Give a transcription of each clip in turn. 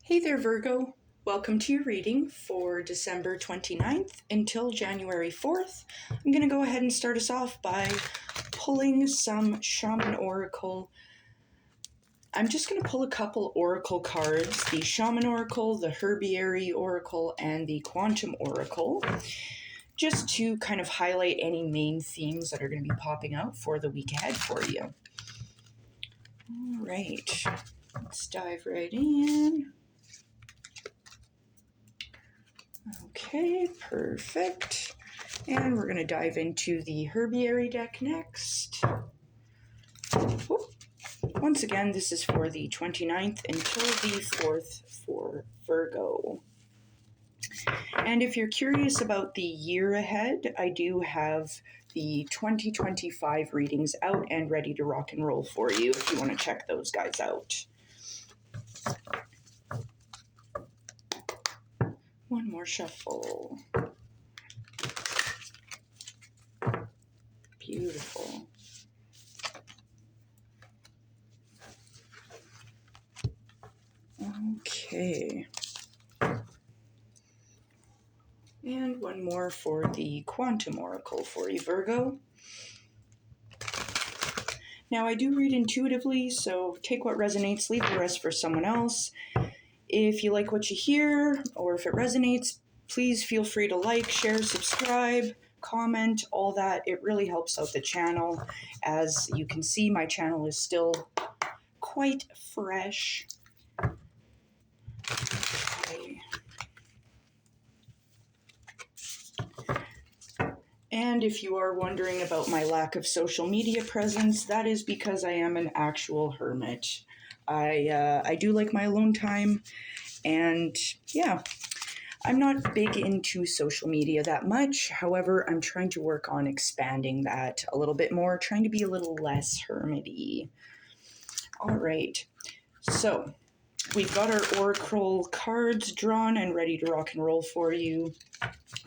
Hey there, Virgo. Welcome to your reading for December 29th until January 4th. I'm going to go ahead and start us off by pulling some Shaman Oracle. I'm just going to pull a couple Oracle cards, the Shaman Oracle, the Herbiary Oracle, and the Quantum Oracle, just to kind of highlight any main themes that are going to be popping out for the week ahead for you. All right, let's dive right in. Okay, perfect. And we're going to dive into the Herbiary deck next. Once again, this is for the 29th until the 4th for Virgo. And if you're curious about the year ahead, I do have the 2025 readings out and ready to rock and roll for you if you want to check those guys out. One more shuffle. Beautiful. Okay. And one more for the Quantum Oracle for you, Virgo. Now, I do read intuitively, so take what resonates, leave the rest for someone else. If you like what you hear, or if it resonates, please feel free to like, share, subscribe, comment, all that. It really helps out the channel. As you can see, my channel is still quite fresh. Okay. And if you are wondering about my lack of social media presence, that is because I am an actual hermit. I do like my alone time, and yeah, I'm not big into social media that much. However, I'm trying to work on expanding that a little bit more, trying to be a little less hermity. All right, so we've got our Oracle cards drawn and ready to rock and roll for you.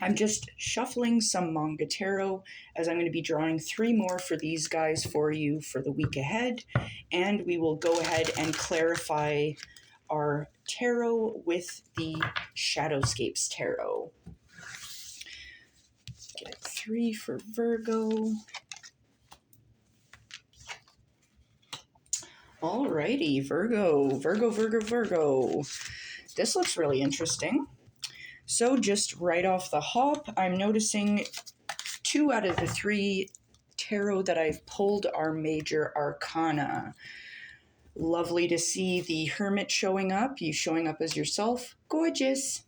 I'm just shuffling some Manga Tarot, as I'm going to be drawing 3 more for these guys for you for the week ahead, and we will go ahead and clarify our tarot with the Shadowscapes Tarot. Get 3 for Virgo. Alrighty, Virgo. This looks really interesting. So just right off the hop, I'm noticing 2 out of the 3 tarot that I've pulled are major arcana. Lovely to see the Hermit showing up, you showing up as yourself. Gorgeous.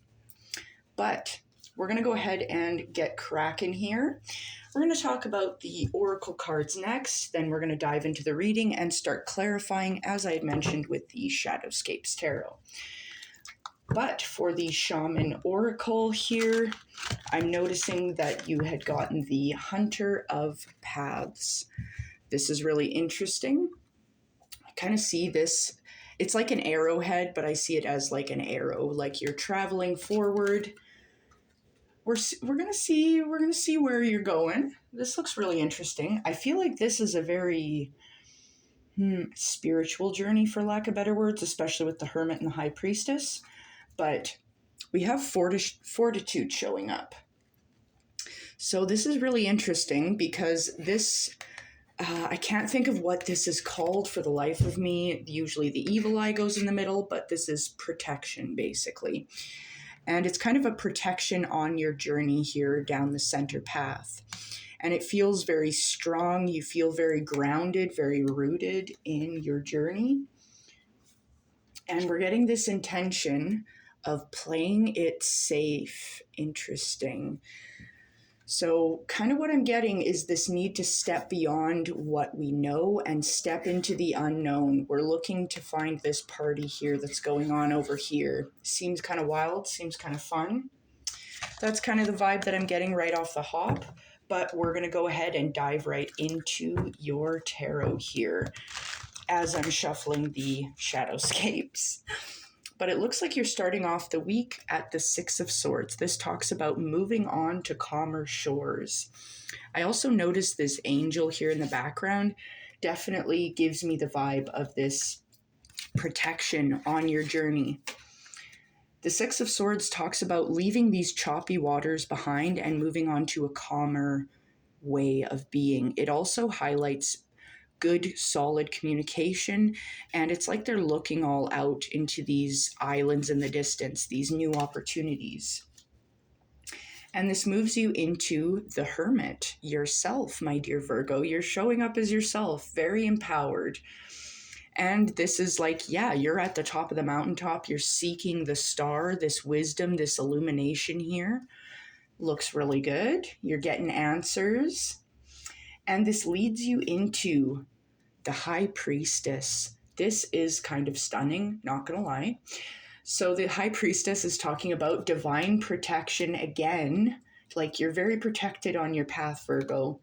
But we're going to go ahead and get cracking here. We're going to talk about the Oracle cards next, then we're going to dive into the reading and start clarifying, as I had mentioned, with the Shadowscapes Tarot. But for the Shaman Oracle here, I'm noticing that you had gotten the Hunter of Paths. This is really interesting. I kind of see this, it's like an arrowhead, but I see it as like an arrow, like you're traveling forward. We're going to see where you're going. This looks really interesting. I feel like this is a very spiritual journey, for lack of better words, especially with the Hermit and the High Priestess. But we have fortitude showing up. So this is really interesting because this, I can't think of what this is called for the life of me. Usually the evil eye goes in the middle, but this is protection, basically. And it's kind of a protection on your journey here down the center path. And it feels very strong. You feel very grounded, very rooted in your journey. And we're getting this intention of playing it safe. Interesting. So kind of what I'm getting is this need to step beyond what we know and step into the unknown. We're looking to find this party here that's going on over here. Seems kind of wild, seems kind of fun. That's kind of the vibe that I'm getting right off the hop. But we're going to go ahead and dive right into your tarot here as I'm shuffling the Shadowscapes. But it looks like you're starting off the week at the 6 of Swords. This talks about moving on to calmer shores. I also noticed this angel here in the background definitely gives me the vibe of this protection on your journey. The Six of Swords talks about leaving these choppy waters behind and moving on to a calmer way of being. It also highlights good, solid communication, and it's like they're looking all out into these islands in the distance, these new opportunities. And this moves you into the Hermit, yourself, my dear Virgo. You're showing up as yourself, very empowered. And this is like, yeah, you're at the top of the mountaintop. You're seeking the star, this wisdom, this illumination here. Looks really good. You're getting answers. And this leads you into the High Priestess. This is kind of stunning, not gonna lie. So the High Priestess is talking about divine protection again. Like, you're very protected on your path, Virgo.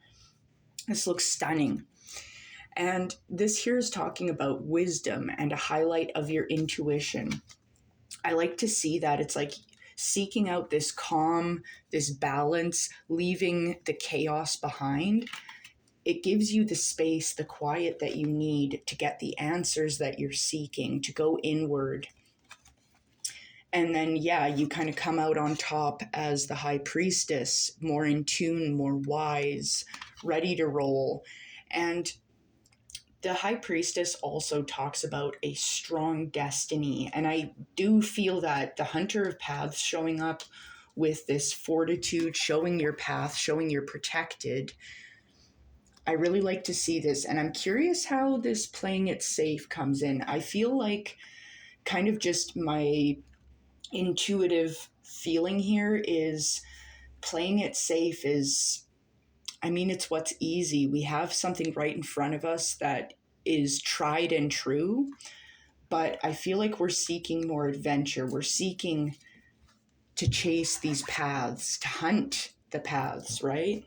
This looks stunning. And this here is talking about wisdom and a highlight of your intuition. I like to see that it's like seeking out this calm, this balance, leaving the chaos behind. It gives you the space, the quiet that you need to get the answers that you're seeking, to go inward. And then, yeah, you kind of come out on top as the High Priestess, more in tune, more wise, ready to roll. And the High Priestess also talks about a strong destiny. And I do feel that the Hunter of Paths showing up with this fortitude, showing your path, showing you're protected. I really like to see this. And I'm curious how this playing it safe comes in. I feel like kind of just my intuitive feeling here is playing it safe is, I mean, it's what's easy. We have something right in front of us that is tried and true, but I feel like we're seeking more adventure. We're seeking to chase these paths, to hunt the paths, right?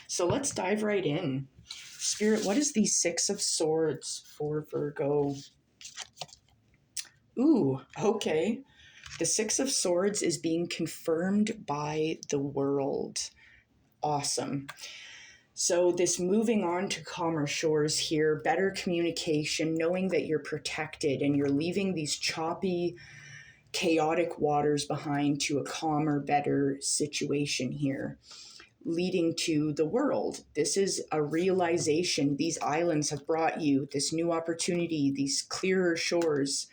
So let's dive right in. Spirit, what is the Six of Swords for Virgo? Ooh, okay. The Six of Swords is being confirmed by the world. Awesome. So this moving on to calmer shores here, better communication, knowing that you're protected and you're leaving these choppy, chaotic waters behind to a calmer, better situation here, leading to the world. This is a realization. These islands have brought you this new opportunity, these clearer shores.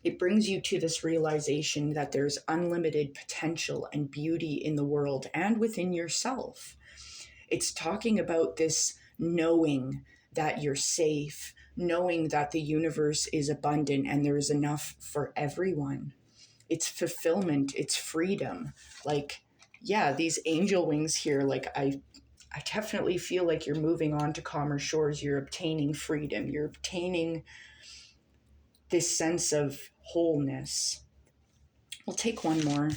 It brings you to this realization that there's unlimited potential and beauty in the world and within yourself. It's talking about this knowing that you're safe, knowing that the universe is abundant and there is enough for everyone. It's fulfillment, it's freedom. Like, yeah, these angel wings here, like I definitely feel like you're moving on to calmer shores. You're obtaining freedom. You're obtaining this sense of wholeness. We'll take one more.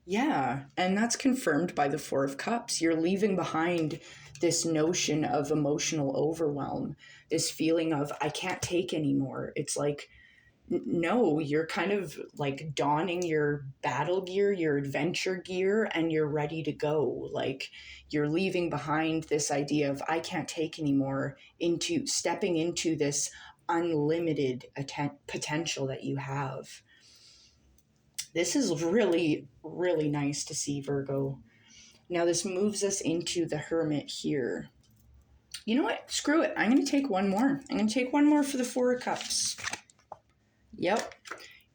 Yeah, and that's confirmed by the Four of Cups. You're leaving behind this notion of emotional overwhelm, this feeling of, I can't take anymore. It's like, no, you're kind of like donning your battle gear, your adventure gear, and you're ready to go. Like, you're leaving behind this idea of, I can't take anymore, into stepping into this unlimited potential that you have. This is really, really nice to see, Virgo. Now this moves us into the Hermit here. You know what? Screw it. I'm going to take one more. I'm going to take one more for the Four of Cups. Yep.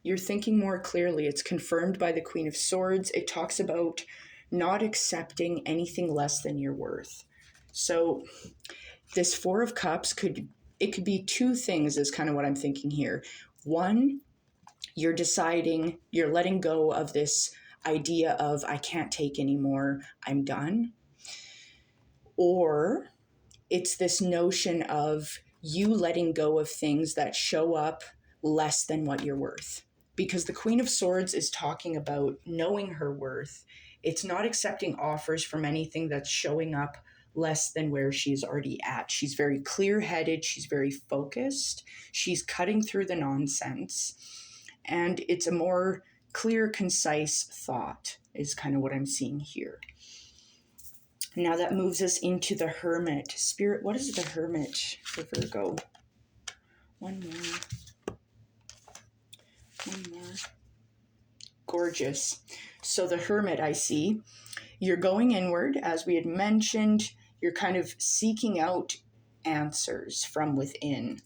You're thinking more clearly. It's confirmed by the Queen of Swords. It talks about not accepting anything less than your worth. So this Four of Cups could be two things is kind of what I'm thinking here. One, you're deciding, you're letting go of this idea of, I can't take anymore, I'm done. Or it's this notion of you letting go of things that show up less than what you're worth. Because the Queen of Swords is talking about knowing her worth. It's not accepting offers from anything that's showing up less than where she's already at. She's very clear-headed. She's very focused. She's cutting through the nonsense. And it's a more clear, concise thought is kind of what I'm seeing here. Now that moves us into the Hermit. Spirit, what is the Hermit for Virgo? One more. Gorgeous. So the Hermit, I see, you're going inward, as we had mentioned. You're kind of seeking out answers from within.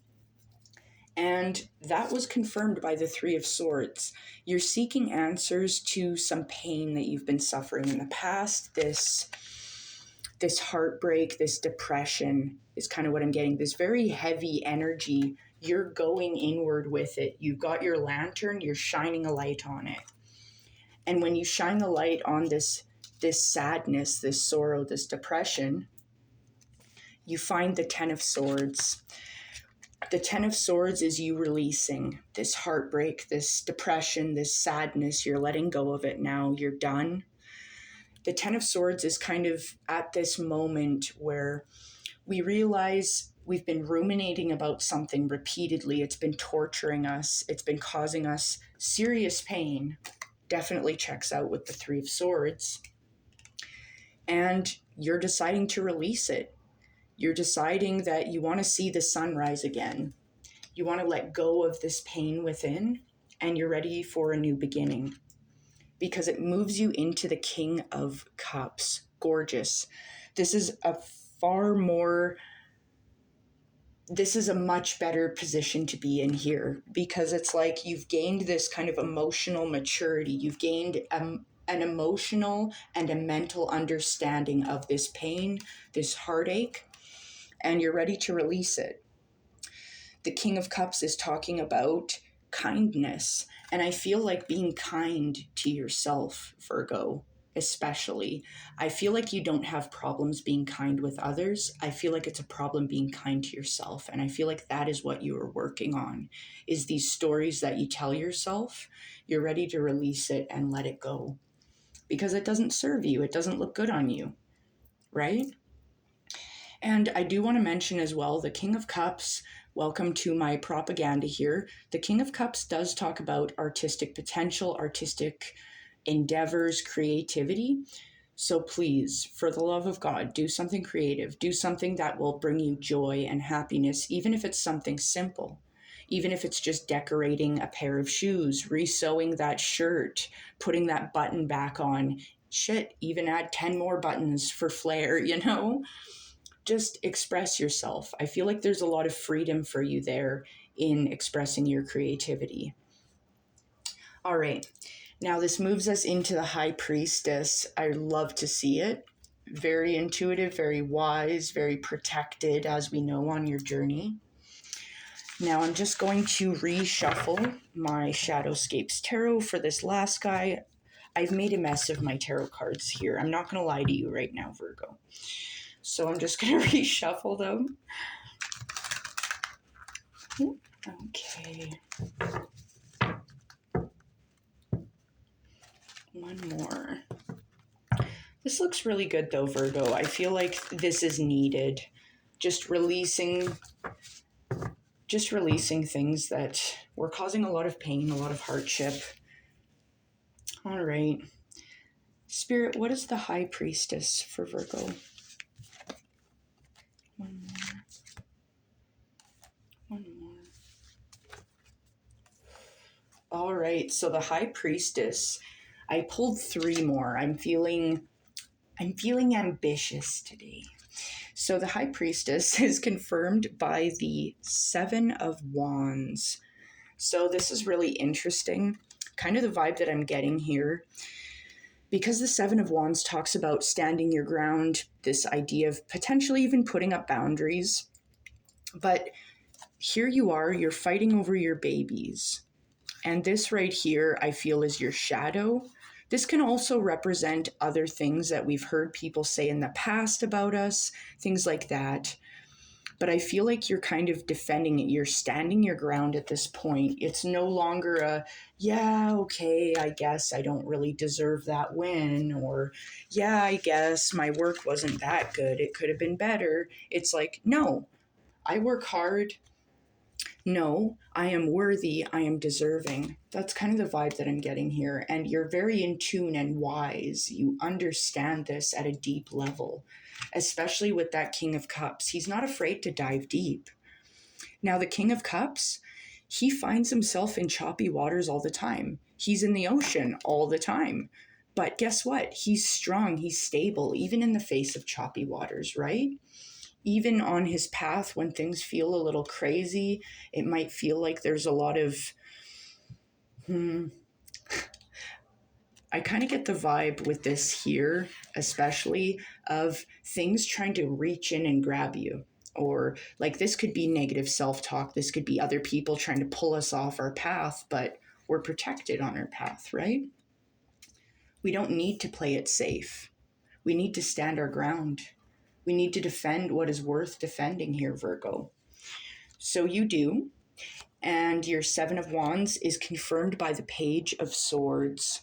And that was confirmed by the Three of Swords. You're seeking answers to some pain that you've been suffering in the past. This heartbreak, this depression is kind of what I'm getting. This very heavy energy. You're going inward with it. You've got your lantern. You're shining a light on it. And when you shine the light on this sadness, this sorrow, this depression, you find the Ten of Swords. The Ten of Swords is you releasing this heartbreak, this depression, this sadness. You're letting go of it now. You're done. The Ten of Swords is kind of at this moment where we realize we've been ruminating about something repeatedly. It's been torturing us. It's been causing us serious pain. Definitely checks out with the Three of Swords. And you're deciding to release it. You're deciding that you want to see the sun rise again. You want to let go of this pain within, and you're ready for a new beginning. Because it moves you into the King of Cups. Gorgeous. This is a much better position to be in here, because it's like you've gained this kind of emotional maturity. You've gained an emotional and a mental understanding of this pain, this heartache, and you're ready to release it. The King of Cups is talking about kindness, and I feel like being kind to yourself, Virgo, especially. I feel like you don't have problems being kind with others. I feel like it's a problem being kind to yourself, and I feel like that is what you are working on, is these stories that you tell yourself. You're ready to release it and let it go, because it doesn't serve you. It doesn't look good on you, right? And I do want to mention as well, the King of Cups, welcome to my propaganda here. The King of Cups does talk about artistic potential, artistic endeavors, creativity. So please, for the love of God, do something creative. Do something that will bring you joy and happiness, even if it's something simple. Even if it's just decorating a pair of shoes, resewing that shirt, putting that button back on. Shit, even add 10 more buttons for flair, you know? Just express yourself. I feel like there's a lot of freedom for you there in expressing your creativity. All right. Now this moves us into the High Priestess. I love to see it. Very intuitive, very wise, very protected, as we know on your journey. Now I'm just going to reshuffle my Shadowscapes Tarot for this last guy. I've made a mess of my tarot cards here. I'm not going to lie to you right now, Virgo. So I'm just going to reshuffle them. Okay. One more. This looks really good though, Virgo. I feel like this is needed. Just releasing things that were causing a lot of pain, a lot of hardship. All right. Spirit, what is the High Priestess for Virgo? One more. All right, so the High Priestess, I pulled 3 more. I'm feeling ambitious today. So the High Priestess is confirmed by the 7 of Wands. So this is really interesting, kind of the vibe that I'm getting here. Because the 7 of Wands talks about standing your ground, this idea of potentially even putting up boundaries. But here you are, you're fighting over your babies. And this right here, I feel, is your shadow. This can also represent other things that we've heard people say in the past about us, things like that. But I feel like you're kind of defending it. You're standing your ground at this point. It's no longer a, yeah, okay, I guess I don't really deserve that win. Or, yeah, I guess my work wasn't that good. It could have been better. It's like, no, I work hard. No, I am worthy. I am deserving. That's kind of the vibe that I'm getting here. And you're very in tune and wise. You understand this at a deep level, especially with that King of Cups. He's not afraid to dive deep. Now, the King of Cups, he finds himself in choppy waters all the time. He's in the ocean all the time. But guess what? He's strong, he's stable, even in the face of choppy waters, right? Even on his path when things feel a little crazy, it might feel like there's a lot of, I kind of get the vibe with this here, especially of things trying to reach in and grab you. Or like this could be negative self talk. This could be other people trying to pull us off our path, but we're protected on our path, right? We don't need to play it safe. We need to stand our ground. We need to defend what is worth defending here, Virgo. So you do. And your Seven of Wands is confirmed by the Page of Swords.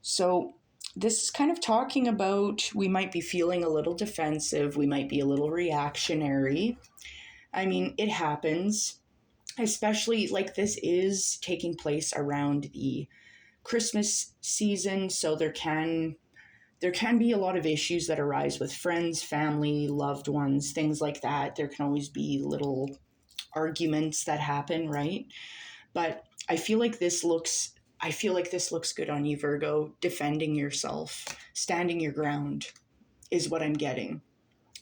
So this is kind of talking about we might be feeling a little defensive. We might be a little reactionary. I mean, it happens, especially like this is taking place around the Christmas season. So there can be a lot of issues that arise with friends, family, loved ones, things like that. There can always be little arguments that happen, right? But I feel like this looks good on you, Virgo. Defending yourself, standing your ground is what I'm getting.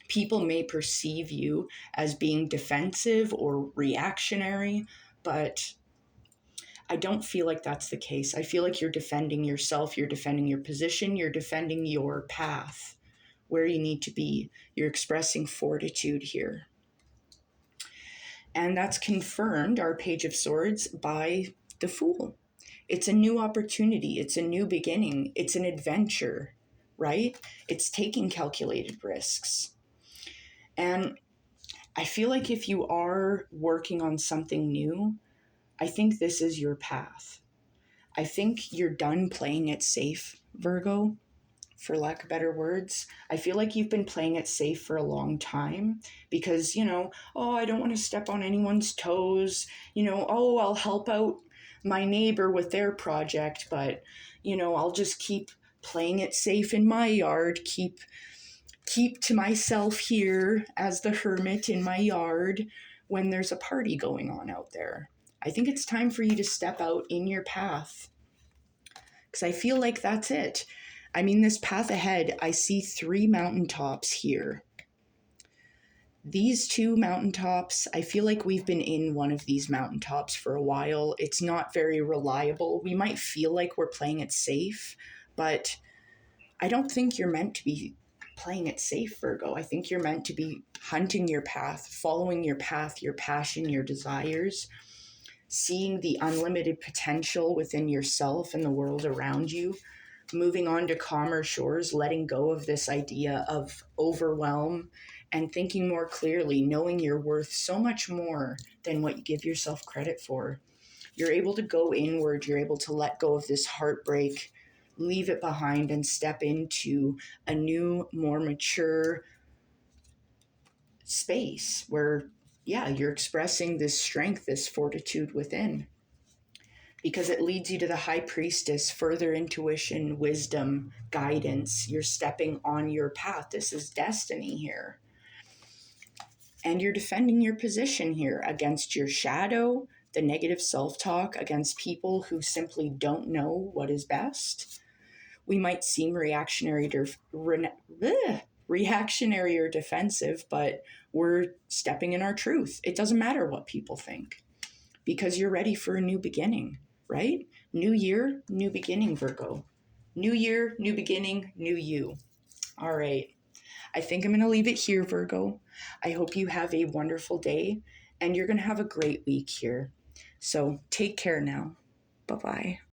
People may perceive you as being defensive or reactionary, but I don't feel like that's the case. I feel like you're defending yourself, you're defending your position, you're defending your path, where you need to be. You're expressing fortitude here. And that's confirmed, our Page of Swords, by the Fool. It's a new opportunity. It's a new beginning. It's an adventure, right? It's taking calculated risks. And I feel like if you are working on something new, I think this is your path. I think you're done playing it safe, Virgo, for lack of better words. I feel like you've been playing it safe for a long time because, I don't want to step on anyone's toes. I'll help out my neighbor with their project, but, I'll just keep playing it safe in my yard, keep to myself here as the hermit in my yard when there's a party going on out there. I think it's time for you to step out in your path because I feel like that's it. I mean, this path ahead, I see 3 mountaintops here. These 2 mountaintops, I feel like we've been in one of these mountaintops for a while. It's not very reliable. We might feel like we're playing it safe, but I don't think you're meant to be playing it safe, Virgo. I think you're meant to be hunting your path, following your path, your passion, your desires, seeing the unlimited potential within yourself and the world around you, moving on to calmer shores, letting go of this idea of overwhelm and thinking more clearly, knowing you're worth so much more than what you give yourself credit for. You're able to go inward. You're able to let go of this heartbreak, leave it behind, and step into a new, more mature space where, you're expressing this strength, this fortitude within. Because it leads you to the High Priestess, further intuition, wisdom, guidance. You're stepping on your path. This is destiny here. And you're defending your position here against your shadow, the negative self-talk, against people who simply don't know what is best. We might seem reactionary or defensive, but we're stepping in our truth. It doesn't matter what people think because you're ready for a new beginning, right? New year, new beginning, Virgo. New year, new beginning, new you. All right. I think I'm going to leave it here, Virgo. I hope you have a wonderful day and you're going to have a great week here. So take care now. Bye-bye.